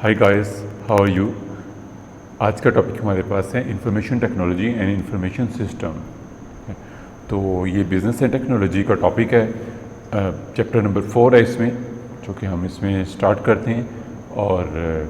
Hi guys, how are you. आज का topic हमारे पास है information technology and information system. तो ये बिज़नेस एंड टेक्नोलॉजी का टॉपिक है। चैप्टर नंबर 4 है इसमें, जो कि हम इसमें स्टार्ट करते हैं। और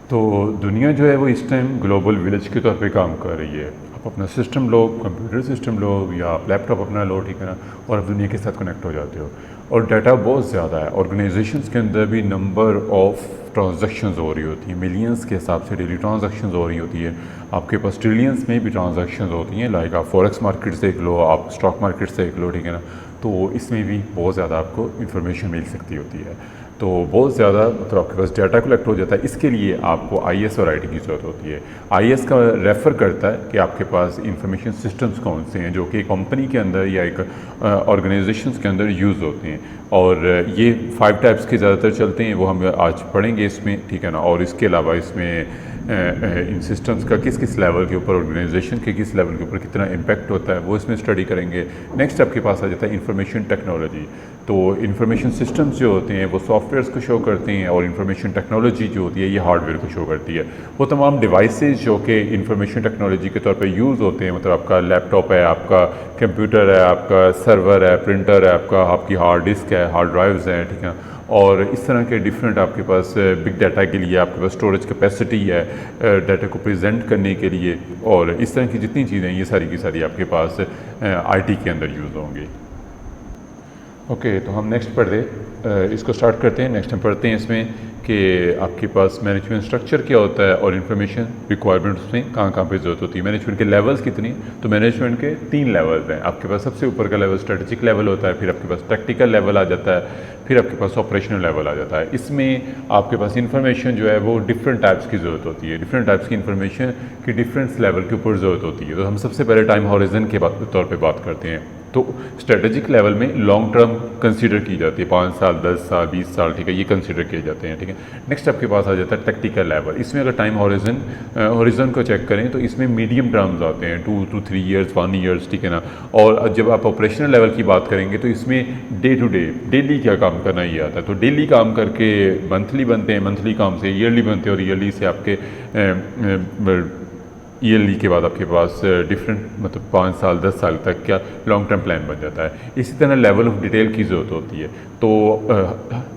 तो दुनिया जो है वो इस टाइम ग्लोबल विलेज के तौर पे काम कर रही है। आप अपना सिस्टम लो, कंप्यूटर सिस्टम लो या आप लैपटॉप अपना लो, ठीक है ना, और आप दुनिया के साथ कनेक्ट हो जाते हो। और डाटा बहुत ज़्यादा है। ऑर्गेनाइजेशंस के अंदर भी नंबर ऑफ़ ट्रांजैक्शंस हो रही होती हैं, मिलियंस के हिसाब से डेली ट्रांजैक्शंस हो रही होती है। आपके पास ट्रिलियंस में भी ट्रांजैक्शंस होती हैं। लाइक आप फॉरेक्स मार्केट देख लो, आप स्टॉक मार्केट देख लो, ठीक है ना। तो इसमें भी बहुत ज़्यादा आपको इन्फॉर्मेशन मिल सकती होती है। तो बहुत ज़्यादा मतलब आपके पास डाटा कलेक्ट हो जाता है। इसके लिए आपको आईएएस और आईटी की ज़रूरत होती है। आईएएस का रेफ़र करता है कि आपके पास इंफॉर्मेशन सिस्टम्स कौन से हैं जो कि कंपनी के अंदर या एक ऑर्गेनाइजेशंस के अंदर यूज़ होते हैं। और ये 5 टाइप्स के ज़्यादातर चलते हैं, वो हम आज पढ़ेंगे इसमें, ठीक है ना। और इसके अलावा इसमें इन सिस्टम्स का किस किस लेवल के ऊपर, ऑर्गेनाइजेशन के किस लेवल के ऊपर कितना इम्पैक्ट होता है, वो इसमें स्टडी करेंगे। नेक्स्ट आपके पास आ जाता है इंफॉर्मेशन टेक्नोलॉजी। तो इंफॉर्मेशन सिस्टम्स जो होते हैं वो सॉफ्टवेयर्स को शो करते हैं, और इंफॉर्मेशन टेक्नोलॉजी जो होती है ये हार्डवेयर को शो करती है। वो तमाम डिवाइसेस जो कि इंफॉर्मेशन टेक्नोलॉजी के तौर पे यूज़ होते हैं, मतलब आपका लैपटॉप है, आपका कंप्यूटर है, आपका सर्वर है, प्रिंटर है, आपकी हार्ड डिस्क है, हार्ड ड्राइव्स हैं, ठीक है। और इस तरह के डिफरेंट आपके पास बिग डाटा के लिए आपके पास स्टोरेज कैपेसिटी है डाटा को प्रेजेंट करने के लिए। और इस तरह की जितनी चीज़ें ये सारी की सारी आपके पास आईटी के अंदर यूज़ होंगी। ओके, तो हम नेक्स्ट पढ़ते इसको स्टार्ट करते हैं। नेक्स्ट हम पढ़ते हैं इसमें कि आपके पास मैनेजमेंट स्ट्रक्चर क्या होता है और इंफॉर्मेशन रिक्वायरमेंट्स उसमें कहाँ कहाँ पे ज़रूरत होती है। मैनेजमेंट के लेवल्स कितनी, तो मैनेजमेंट के 3 लेवल्स हैं आपके पास। सबसे ऊपर का लेवल स्ट्रेटेजिक लेवल होता है, फिर आपके पास टेक्निकल लेवल आ जाता है, फिर आपके पास ऑपरेशनल लेवल आ जाता है। इसमें आपके पास इंफॉर्मेशन जो है वो डिफरेंट टाइप्स की ज़रूरत होती है। डिफरेंट टाइप्स की इंफॉर्मेशन की डिफरेंट लेवल के ऊपर ज़रूरत होती है। तो हम सबसे पहले टाइम हॉरिजन के तौर पर बात करते हैं। तो स्ट्रेटेजिक लेवल में लॉन्ग टर्म कंसीडर की जाती है, 5 साल, 10 साल, 20 साल, ठीक है, ये कंसीडर किए जाते हैं, ठीक है। नेक्स्ट आपके पास आ जाता है टेक्निकल लेवल। इसमें अगर टाइम हॉरिजन को चेक करें तो इसमें मीडियम टर्म्स आते हैं, 2 to 3 ईयर्स, 1 ईयर्स, ठीक है ना। और जब आप ऑपरेशनल लेवल की बात करेंगे तो इसमें डे टू डे, डेली क्या काम करना ये आता है। तो डेली काम करके मंथली बनते हैं, मंथली काम से ईयरली बनते हैं, और ईयरली से आपके ईयरली के बाद आपके पास डिफरेंट मतलब 5 साल 10 साल तक क्या लॉन्ग टर्म प्लान बन जाता है। इसी तरह लेवल ऑफ डिटेल की ज़रूरत होती है। तो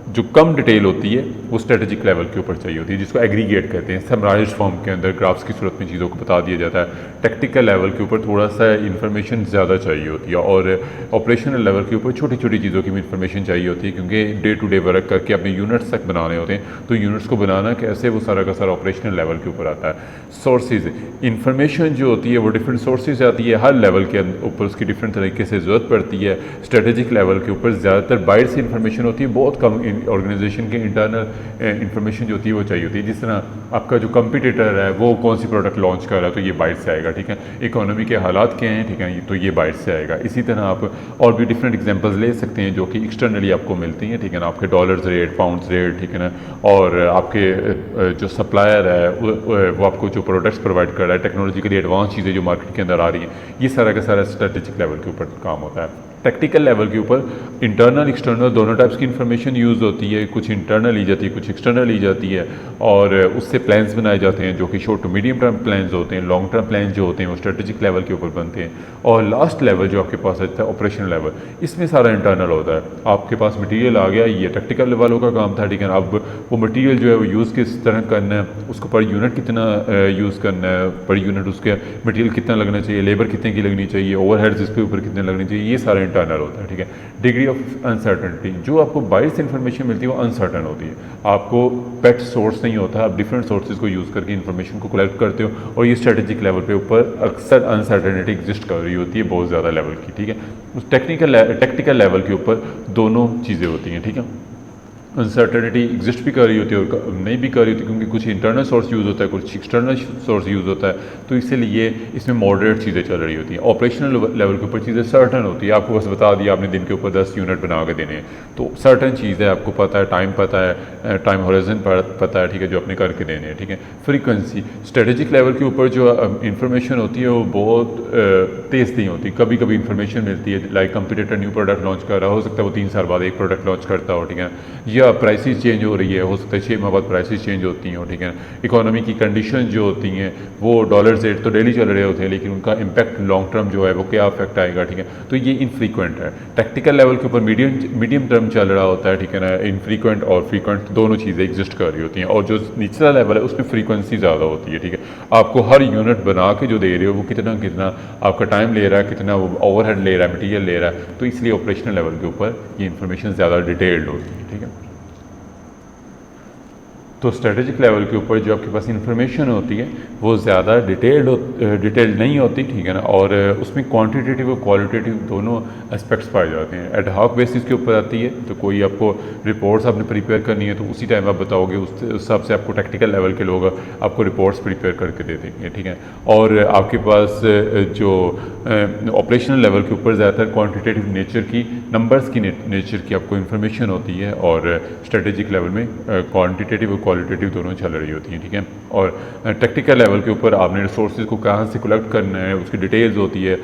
जो कम डिटेल होती है वो स्ट्रेटेजिक लेवल के ऊपर चाहिए होती है, जिसको एग्रीगेट कहते हैं। समराइज्ड फॉर्म के अंदर ग्राफ्स की सूरत में चीज़ों को बता दिया जाता है। टेक्निकल लेवल के ऊपर थोड़ा सा इन्फॉर्मेशन ज़्यादा चाहिए होती है, और ऑपरेशनल लेवल के ऊपर छोटी छोटी चीज़ों की भी इन्फॉर्मेशन चाहिए होती है, क्योंकि डे टू डे वर्क करके अपने यूनिट्स तक बनाने होते हैं। तो यूनिट्स को बनाना कैसे, वो सारा का सारा ऑपरेशनल लेवल के ऊपर आता है। सोर्सेज इन्फॉर्मेशन जो होती है वो डिफरेंट सोर्सेज से आती है। हर लेवल के ऊपर उसकी डिफरेंट तरीके से ज़रूरत पड़ती है। स्ट्रेटेजिक लेवल के ऊपर ज़्यादातर बाहर से इन्फॉर्मेशन होती है, बहुत कम ऑर्गेनाइजेशन के इंटरनल इन्फॉर्मेशन जो होती है वो चाहिए होती है। जिस तरह आपका जो कंपटीटर है वो कौन सी प्रोडक्ट लॉन्च कर रहा है तो ये बाहर से आएगा, ठीक है। इकोनॉमी के हालात क्या हैं, ठीक है, तो ये बाहर से आएगा। इसी तरह आप और भी डिफरेंट एग्जांपल्स ले सकते हैं जो कि एक्सटर्नली आपको मिलती हैं, ठीक है ना। आपके डॉलर्स रेट, पाउंड्स रेट, ठीक है ना। और आपके जो सप्लायर है वो आपको जो प्रोडक्ट्स प्रोवाइड कर रहा है, टेक्नोलॉजिकली एडवांस चीज़ें जो मार्केट के अंदर आ रही हैं, ये सारा का सारा स्ट्रेटेजिक लेवल के ऊपर काम होता है। टेक्निकल लेवल के ऊपर इंटरनल एक्सटर्नल दोनों टाइप्स की इन्फॉर्मेशन यूज़ होती है। कुछ इंटरनल ली जाती है, कुछ एक्सटर्नल ली जाती है, और उससे प्लान्स बनाए जाते हैं जो कि short to medium term plans होते हैं। लॉन्ग टर्म प्लान्स जो होते हैं वो स्ट्रेटेजिक लेवल के ऊपर बनते हैं। और लास्ट लेवल जो आपके पास आता है ऑपरेशनल लेवल, इसमें सारा इंटरनल होता है। आपके पास मटीरियल आ गया, ये टेक्निकल वालों का काम था, ठीक है। अब वो मटीरियल जो है वो यूज़ किस तरह करना है, उसको पर यूनिट कितना यूज़ करना है, पर यूनिट उसके मटीरियल कितना लगना चाहिए, लेबर कितने की लगनी चाहिए, ओवरहेड्स इसके ऊपर कितने लगने चाहिए, ये सारा इंटरनल होता है, ठीक है। डिग्री ऑफ अनसर्टनिटी, जो आपको बाहर से इन्फॉर्मेशन मिलती है वो अनसर्टन होती है। आपको पेट सोर्स नहीं होता, आप डिफरेंट सोर्सेज को यूज़ करके इन्फॉर्मेशन को कलेक्ट करते हो, और ये स्ट्रेटेजिक लेवल पे ऊपर अक्सर अनसर्टनिटी एग्जिस्ट कर रही होती है बहुत ज़्यादा लेवल की, ठीक है। उस टेक्निकल लेवल के ऊपर दोनों चीज़ें होती हैं, ठीक है। अनसर्टनिटी एग्जिस्ट भी कर रही होती है और नहीं भी कर रही होती, क्योंकि कुछ इंटरनल सोर्स यूज़ होता है, कुछ एक्सटर्नल सोर्स यूज़ होता है। तो इसीलिए इसमें मॉडरेट चीज़ें चल रही होती हैं। ऑपरेशनल लेवल के ऊपर चीज़ें सर्टन होती है। आपको बस बता दिया आपने दिन के ऊपर 10 यूनिट बना के देने हैं, तो सर्टन चीज़ है, आपको पता है, टाइम पता है, टाइम हॉरिजन पता है, ठीक है, जो अपने करके देने हैं, ठीक है। फ्रीक्वेंसी स्ट्रेटेजिक लेवल के ऊपर जो इंफॉर्मेशन होती है वो बहुत तेज़ नहीं होती। कभी कभी इंफॉर्मेशन मिलती है, like competitor new product launch कर रहा हो सकता है वो 3 साल बाद एक प्रोडक्ट लॉन्च करता हो, ठीक है। या हमेशा प्राइसेस चेंज हो रही है, हो सकता है 6 माह बाद प्राइसेस चेंज होती हैं, ठीक है। इकोनॉमी की कंडीशन जो होती हैं वो डॉलर रेट तो डेली चल रहे होते हैं, लेकिन उनका इम्पैक्ट लॉन्ग टर्म जो है वो क्या इफेक्ट आएगा, ठीक है। तो ये इनफ्रीक्वेंट है। टैक्टिकल लेवल के ऊपर मीडियम टर्म चल रहा होता है, ठीक है ना। इनफ्रीक्वेंट और फ्रीक्वेंट दोनों चीज़ें एग्जिस्ट कर रही होती हैं, और जो निचला लेवल है उसमें फ्रीक्वेंसी ज़्यादा होती है, ठीक है। आपको हर यूनिट बना के जो दे रहे हो वो कितना कितना आपका टाइम ले रहा है, कितना वो ओवरहेड ले रहा है, मटीरियल ले रहा है, तो इसलिए ऑपरेशनल लेवल के ऊपर ये इन्फॉर्मेशन ज़्यादा डिटेल्ड होती है, ठीक है। तो स्ट्रेटेजिक लेवल के ऊपर जो आपके पास इंफॉर्मेशन होती है वो ज़्यादा डिटेल्ड नहीं होती, ठीक है ना। और उसमें क्वांटिटेटिव और क्वालिटेटिव दोनों एस्पेक्ट्स पाए जाते हैं। एड हॉक बेसिस के ऊपर आती है, तो कोई आपको रिपोर्ट्स आपने प्रिपेयर करनी है तो उसी टाइम आप बताओगे, उस हिसाब से आपको टेक्निकल लेवल के लोग आपको रिपोर्ट्स प्रिपेयर करके दे देंगे, ठीक है। और आपके पास जो ऑपरेशनल लेवल के ऊपर ज़्यादातर क्वान्टिटेटिव नेचर की, नंबर्स की नेचर की आपको इन्फॉर्मेशन होती है, और स्ट्रेटेजिक लेवल में क्वान्टिटेटिव और क्वालिटेटिव दोनों चल रही होती हैं, ठीक है। और टेक्निकल लेवल के ऊपर आपने रिसोर्सेज को कहाँ से कलेक्ट करना है, उसकी डिटेल्स होती है,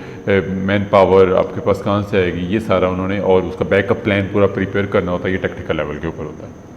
मैन पावर आपके पास कहाँ से आएगी, ये सारा उन्होंने, और उसका बैकअप प्लान पूरा प्रिपेयर करना होता है, ये टेक्निकल लेवल के ऊपर होता है।